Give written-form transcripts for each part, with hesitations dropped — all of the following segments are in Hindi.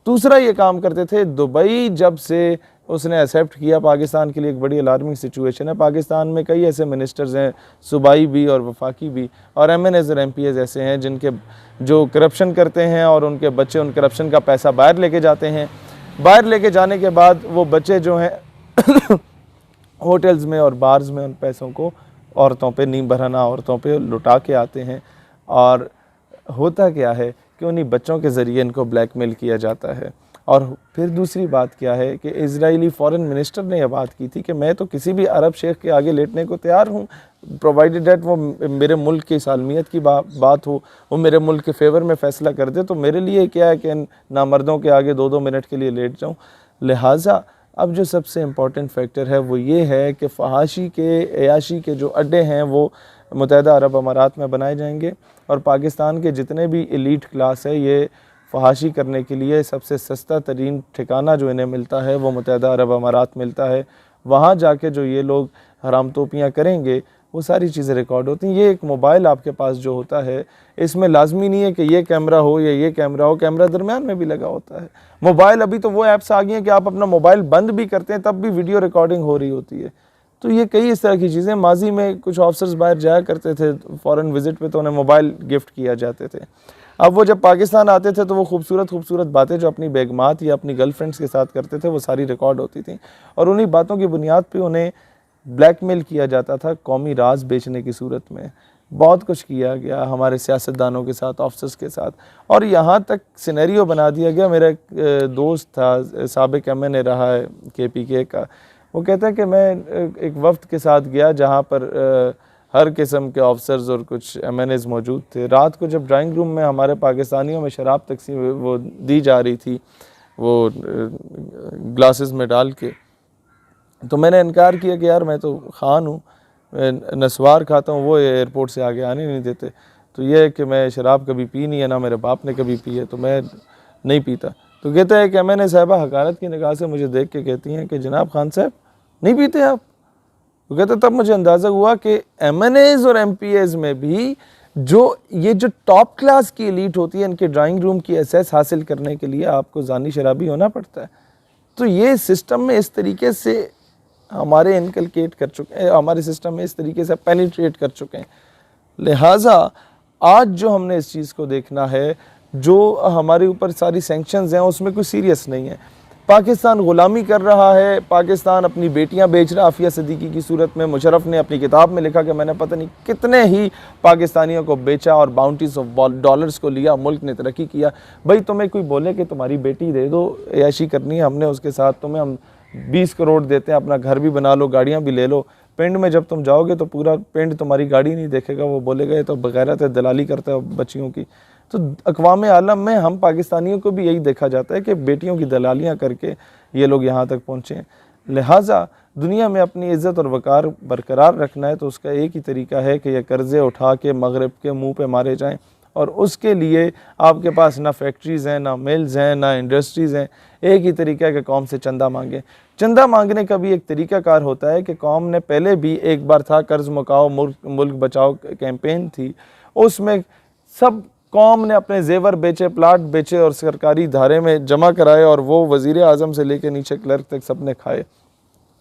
दूसरा ये काम करते थे, दुबई जब से उसने एक्सेप्ट किया पाकिस्तान के लिए एक बड़ी अलार्मिंग सिचुएशन है। पाकिस्तान में कई ऐसे मिनिस्टर्स हैं, सूबाई भी और वफाकी भी, और MNAs और MPAs ऐसे हैं जिनके जो करप्शन करते हैं और उनके बच्चे उन करप्शन का पैसा बाहर लेके जाते हैं। बाहर लेके जाने के बाद वो बच्चे जो हैं होटल्स में और बार्स में उन पैसों को औरतों पे, नीम बरहना औरतों पे लुटा के आते हैं। और होता क्या है कि उन्हीं बच्चों के ज़रिए इनको ब्लैकमेल किया जाता है। और फिर दूसरी बात क्या है कि इजरायली फॉरेन मिनिस्टर ने यह बात की थी कि मैं तो किसी भी अरब शेख के आगे लेटने को तैयार हूँ, प्रोवाइडेड डेट वो मेरे मुल्क की सालमियत की बात हो, वो मेरे मुल्क के फेवर में फ़ैसला कर दे, तो मेरे लिए क्या है कि नामर्दों के आगे 2-2 मिनट के लिए लेट जाऊँ। लिहाजा अब जो सबसे इम्पॉर्टेंट फैक्टर है वो ये है कि फहाशी के, अयाशी के जो अड्डे हैं वो मुत्तहिदा अरब अमारात में बनाए जाएंगे, और पाकिस्तान के जितने भी एलीट क्लास है ये फहाशी करने के लिए सबसे सस्ता तरीन ठिकाना जो इन्हें मिलता है वो मुत्तहिदा अरब अमारात मिलता है। वहाँ जाके जो ये लोग हराम तोपियाँ करेंगे वो सारी चीज़ें रिकॉर्ड होती हैं। ये एक मोबाइल आपके पास जो होता है, इसमें लाजमी नहीं है कि ये कैमरा हो या ये कैमरा हो, कैमरा दरमियान में भी लगा होता है। मोबाइल, अभी तो वो ऐप्स आ गई हैं कि आप अपना मोबाइल बंद भी करते हैं तब भी वीडियो रिकॉर्डिंग हो रही होती है। तो ये कई इस तरह की चीज़ें, माजी में कुछ ऑफिसर्स बाहर जाया करते थे फॉरेन विजिट पे तो उन्हें मोबाइल गिफ्ट किया जाते थे। अब वो जब पाकिस्तान आते थे तो वो खूबसूरत बातें जो अपनी बेगमात या अपनी गर्लफ्रेंड्स के साथ करते थे वो सारी रिकॉर्ड होती थी, और उन्हीं बातों की बुनियाद पे उन्हें ब्लैकमेल किया जाता था कौमी राज बेचने की सूरत में। बहुत कुछ किया गया हमारे सियासतदानों के साथ, ऑफिसर्स के साथ, और यहाँ तक सिनेरियो बना दिया गया। मेरा एक दोस्त था, साबिक MNA रहा है KPK का, वो कहता है कि मैं एक वफ्द के साथ गया जहाँ पर हर किस्म के ऑफिसर्स और कुछ MNAs मौजूद थे। रात को जब ड्राइंग रूम में हमारे पाकिस्तानियों में शराब तकसीम वो दी जा रही थी, वो ग्लासेस में डाल के, तो मैंने इनकार किया कि यार मैं तो खान हूँ, नस्वार खाता हूँ, वो एयरपोर्ट से आगे आने नहीं देते। तो ये है कि मैं शराब कभी पी नहीं है, ना मेरे बाप ने कभी पी है, तो मैं नहीं पीता। तो कहता है कि MNA साहिबा हकारत की निगाह से मुझे देख के कहती हैं कि जनाब खान साहब नहीं पीते आप? तो कहते तब मुझे अंदाज़ा हुआ कि MNAs और MPAs में भी ये जो टॉप क्लास की एलीट होती है, इनके ड्राइंग रूम की एसेस हासिल करने के लिए आपको जानी शराबी होना पड़ता है। तो ये सिस्टम में इस तरीके से हमारे इनकलकेट कर चुके हैं, हमारे सिस्टम में इस तरीके से पेनिट्रेट कर चुके हैं। लिहाजा आज जो हमने इस चीज़ को देखना है, जो हमारे ऊपर सारी सैंक्शंस हैं उसमें कोई सीरियस नहीं है। पाकिस्तान ग़ुलामी कर रहा है, पाकिस्तान अपनी बेटियां बेच रहा है आफिया सिद्दीकी की सूरत में। मुशर्रफ ने अपनी किताब में लिखा कि मैंने पता नहीं कितने ही पाकिस्तानियों को बेचा और बाउंटीज ऑफ डॉलर्स को लिया, मुल्क ने तरक्की किया। भाई तुम्हें कोई बोले कि तुम्हारी बेटी दे दो, ऐशी करनी है हमने उसके साथ, तुम्हें हम 20 करोड़ देते हैं, अपना घर भी बना लो, गाड़ियाँ भी ले लो। पिंड में जब तुम जाओगे तो पूरा पिंड तुम्हारी गाड़ी नहीं देखेगा, वो बोलेगा ये तो बगैरत है, दलाली करता है बच्चियों की। तो अक़वाम आलम में हम पाकिस्तानियों को भी यही देखा जाता है कि बेटियों की दलालियाँ करके ये लोग यहाँ तक पहुँचे हैं। लिहाजा दुनिया में अपनी इज़्ज़त और वक़ार बरकरार रखना है तो उसका एक ही तरीका है कि ये कर्ज़े उठा के मगरब के मुँह पे मारे जाएँ, और उसके लिए आपके पास ना फैक्ट्रीज़ हैं, ना मिल्स हैं, ना इंडस्ट्रीज़ हैं। एक ही तरीका है कि कौम से चंदा मांगें। चंदा मांगने का भी एक तरीक़ाकार होता है कि कौम ने पहले भी एक बार था कर्ज़ मुकाओ मुल्क बचाओ कैंपेन थी, उसमें सब कौम ने अपने जेवर बेचे, प्लाट बेचे और सरकारी धारे में जमा कराए, और वो वज़ीर आज़म से लेकर नीचे क्लर्क तक सब ने खाए।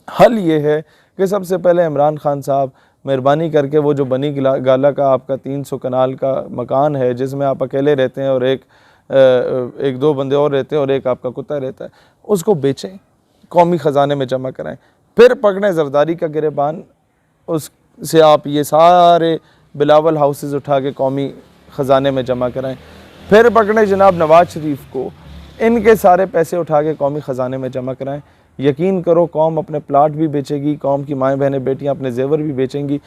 हल ये है कि सबसे पहले इमरान खान साहब मेहरबानी करके वो जो बनी गाला का आपका 300 कनाल का मकान है जिसमें आप अकेले रहते हैं और एक दो बंदे और रहते हैं और एक आपका कुत्ता रहता है, उसको बेचें, कौमी ख़जाने में जमा कराएं। फिर पकड़ें जरदारी का गिरबान, उससे आप ये सारे बिलावल हाउसेस उठा के कौमी ख़जाने में जमा कराएं। फिर पकड़ें जनाब नवाज शरीफ को, इनके सारे पैसे उठा के कौमी ख़जाने में जमा कराएं। यकीन करो कौम अपने प्लाट भी बेचेगी, कौम की माएँ बहनें बेटियां अपने जेवर भी बेचेंगी।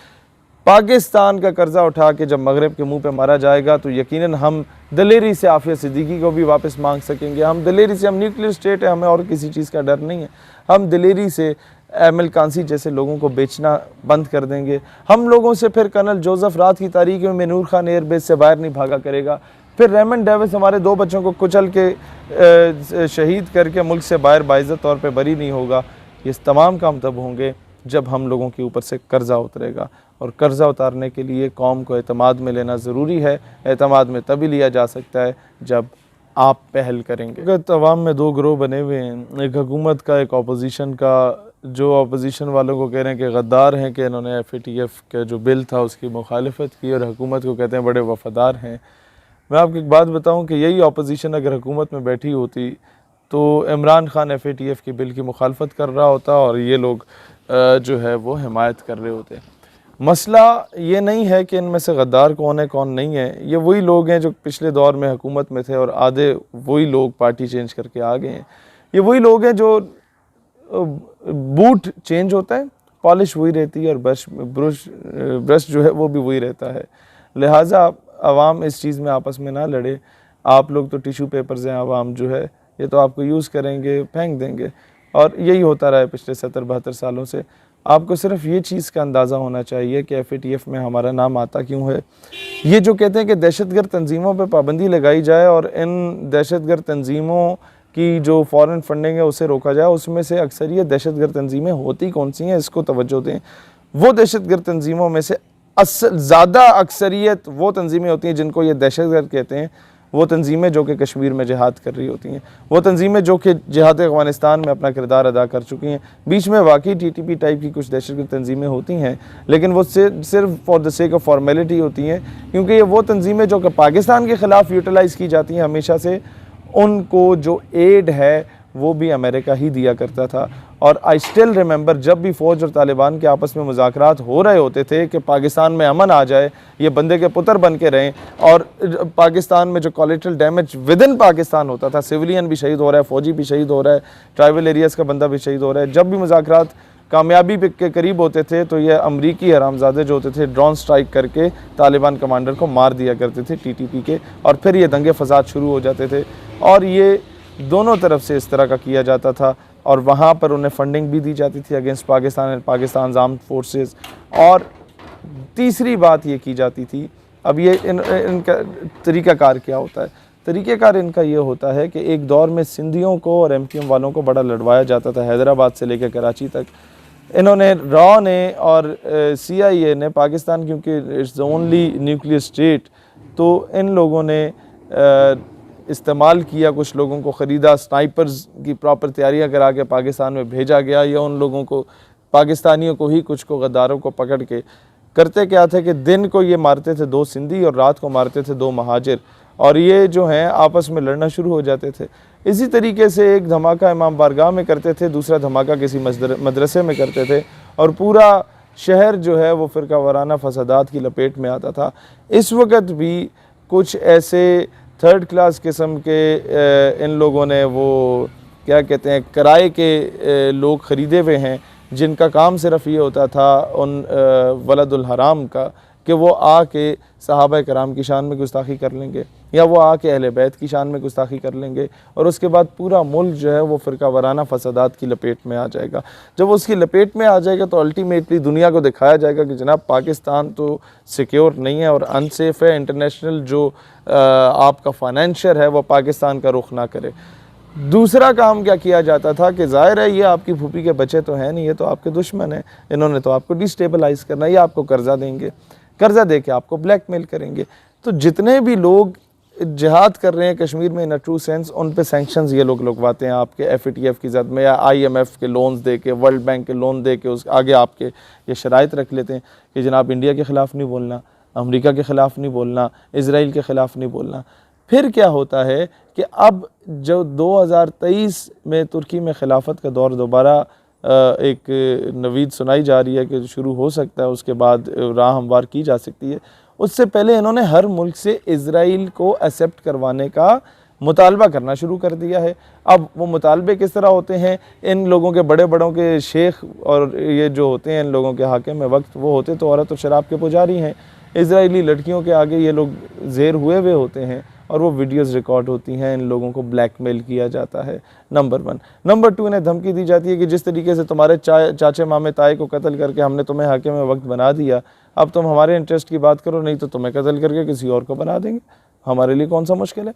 पाकिस्तान का कर्ज़ा उठा के जब मगरब के मुंह पे मारा जाएगा तो यकीनन हम दलेरी से आफिया सिद्दीकी को भी वापस मांग सकेंगे। हम दलेरी से, हम न्यूक्लियर स्टेट है, हमें और किसी चीज़ का डर नहीं है, हम दलेरी से एमएल कांसी जैसे लोगों को बेचना बंद कर देंगे। हम लोगों से फिर कर्नल जोसेफ रात की तारीख में नूर खान एयरबेस से बाहर नहीं भागा करेगा। फिर रेमंड डेविस हमारे 2 बच्चों को कुचल के शहीद करके मुल्क से बाहर बाइज़्ज़त तौर पे बरी नहीं होगा। ये तमाम काम तब होंगे जब हम लोगों के ऊपर से कर्ज़ा उतरेगा, और कर्ज़ा उतारने के लिए कौम को एतमाद में लेना ज़रूरी है। एतमाद में तभी लिया जा सकता है जब आप पहल करेंगे? अगर तवाम में दो ग्रोह बने हुए हैं, एक हुकूमत का, एक अपोजिशन का। जो अपोजिशन वालों को कह रहे हैं कि गद्दार हैं कि इन्होंने FATF का जो बिल था उसकी मुखालफत की, और हुकूमत को कहते हैं बड़े वफादार हैं। मैं आपको एक बात बताऊं कि यही अपोजिशन अगर हुकूमत में बैठी होती तो इमरान खान FATF के बिल की मुखालफत कर रहा होता और ये लोग जो है वो हिमायत कर रहे होते। मसला ये नहीं है कि इनमें से गद्दार कौन है कौन नहीं है, ये वही लोग हैं जो पिछले दौर में हुकूमत में थे और आधे वही लोग पार्टी चेंज करके आ गए हैं। ये वही लोग हैं जो बूट चेंज होता है, पॉलिश वही रहती है, और ब्रश जो है वो भी वही रहता है। लिहाजा आवाम इस चीज़ में आपस में ना लड़े। आप लोग तो टिशू पेपर्स हैं, आवाम जो है ये तो आपको यूज़ करेंगे, फेंक देंगे, और यही होता रहा है पिछले 70-72 सालों से। आपको सिर्फ ये चीज़ का अंदाज़ा होना चाहिए कि FATF में हमारा नाम आता क्यों है। ये जो कहते हैं कि दहशतगर्द तंजीमों पर पाबंदी लगाई जाए और इन दहशतगर्द तंजीमों की जो फ़ॉरेन फंडिंग है उसे रोका जाए, उसमें से अक्सरियत दहशतगर्द तंजीमें होती कौन सी हैं, इसको तवज्जो दें। वो दहशतगर्द तंजीमों में से ज़्यादा अक्सरियत वो तंजीमें होती हैं जिनको ये दहशतगर्द कहते हैं, वो तंजीमें जो कि कश्मीर में जिहाद कर रही होती हैं, वो तंजीमें जो कि जिहाद अफ़गानिस्तान में अपना किरदार अदा कर चुकी हैं। बीच में वाकई TTP टाइप की कुछ दहशतगर्द तंजीमें होती हैं, लेकिन वो सिर्फ for the sake of formality होती हैं, क्योंकि ये वो तंजीमें जो कि पाकिस्तान के ख़िलाफ़ यूटिलाइज़ की जाती हैं हमेशा से, उनको जो एड है वो भी अमेरिका ही दिया करता था। और आई स्टिल रिमेंबर जब भी फ़ौज और तालिबान के आपस में मुज़ाकरात हो रहे होते थे कि पाकिस्तान में अमन आ जाए, ये बंदे के पुत्र बन के रहें, और पाकिस्तान में जो collateral damage with in Pakistan होता था, सिविलियन भी शहीद हो रहा है, फ़ौजी भी शहीद हो रहा है, ट्राइबल एरियाज़ का बंदा भी शहीद हो रहा है, जब भी मुज़ाकरात कामयाबी के करीब होते थे तो ये अमरीकी हरामजादे जो होते थे ड्रोन स्ट्राइक करके तालिबान कमांडर को मार दिया करते थे TTP के, और फिर ये दंगे फसाद शुरू हो जाते थे। और ये दोनों तरफ से इस तरह का किया जाता था, और वहाँ पर उन्हें फंडिंग भी दी जाती थी against Pakistan and Pakistan armed forces. और तीसरी बात ये की जाती थी, अब ये इनका तरीक़ाकार क्या होता है? तरीक़ाकार इनका ये होता है कि एक दौर में सिंधियों को और MQM वालों को बड़ा लड़वाया जाता था, हैदराबाद से लेकर कराची तक। इन्होंने रॉ ने और CIA ने, पाकिस्तान क्योंकि it's the only nuclear state, तो इन लोगों ने इस्तेमाल किया, कुछ लोगों को ख़रीदा, स्नाइपर्स की प्रॉपर तैयारियां करा के पाकिस्तान में भेजा गया, या उन लोगों को, पाकिस्तानियों को ही, कुछ को गद्दारों को पकड़ के करते क्या थे कि दिन को ये मारते थे 2 सिंधी और रात को मारते थे 2 महाजिर, और ये जो हैं आपस में लड़ना शुरू हो जाते थे। इसी तरीके से एक धमाका इमाम बारगाह में करते थे, दूसरा धमाका किसी मदरसे में करते थे, और पूरा शहर जो है वो फ़िरका वाराना फसादात की लपेट में आता था। इस वक्त भी कुछ ऐसे 3rd क्लास किस्म के इन लोगों ने वो क्या कहते हैं किराए के लोग ख़रीदे हुए हैं, जिनका काम सिर्फ ये होता था उन वलदुल हराम का कि वो आके सहाबा कराम की शान में गुस्ताखी कर लेंगे, या वो आके अहले बैत की शान में गुस्ताखी कर लेंगे, और उसके बाद पूरा मुल्क जो है वो फ़िरका वाराना फसादात की लपेट में आ जाएगा। जब उसकी लपेट में आ जाएगा तो अल्टीमेटली दुनिया को दिखाया जाएगा कि जनाब पाकिस्तान तो सिक्योर नहीं है और अनसेफ है, इंटरनेशनल जो आपका फाइनेंशियल है वो पाकिस्तान का रुख ना करे। दूसरा काम क्या किया जाता था कि ज़ाहिर है ये आपकी फूफी के बच्चे तो हैं नहीं, ये तो आपके दुश्मन हैं, इन्होंने तो आपको डिस्टेबलाइज़ करना है, ये आपको कर्जा देंगे, कर्जा दे के आपको ब्लैकमेल करेंगे। तो जितने भी लोग जिहाद कर रहे हैं कश्मीर में इन अ ट्रू सेंस, उन पे सैंक्शंस ये लोग लगवाते हैं आपके FATF की ज़द में, या IMF के लोन्स दे के, वर्ल्ड बैंक के लोन दे के, उस आगे आपके ये शराइत रख लेते हैं कि जनाब इंडिया के ख़िलाफ़ नहीं बोलना, अमेरिका के ख़िलाफ़ नहीं बोलना, इज़राइल के ख़िलाफ़ नहीं बोलना। फिर क्या होता है कि अब जो 2023 में तुर्की में खिलाफत का दौर दोबारा एक नवीद सुनाई जा रही है कि शुरू हो सकता है, उसके बाद राह हमवार की जा सकती है, उससे पहले इन्होंने हर मुल्क से इज़राइल को एक्सेप्ट करवाने का मुतालबा करना शुरू कर दिया है। अब वो मुतालबे किस तरह होते हैं, इन लोगों के बड़े बड़ों के शेख और ये जो होते हैं इन लोगों के हाकिम वक्त, वो होते तो औरत और शराब के पुजारी हैं। इज़राइली लड़कियों के आगे ये लोग ज़ेर हुए हुए होते हैं और वो वीडियोस रिकॉर्ड होती हैं, इन लोगों को ब्लैकमेल किया जाता है, नंबर 1। नंबर 2, इन्हें धमकी दी जाती है कि जिस तरीके से तुम्हारे चाचे मामे ताए को कत्ल करके हमने तुम्हें हाकिम वक्त बना दिया, अब तुम हमारे इंटरेस्ट की बात करो, नहीं तो तुम्हें कत्ल करके किसी और को बना देंगे, हमारे लिए कौन सा मुश्किल है।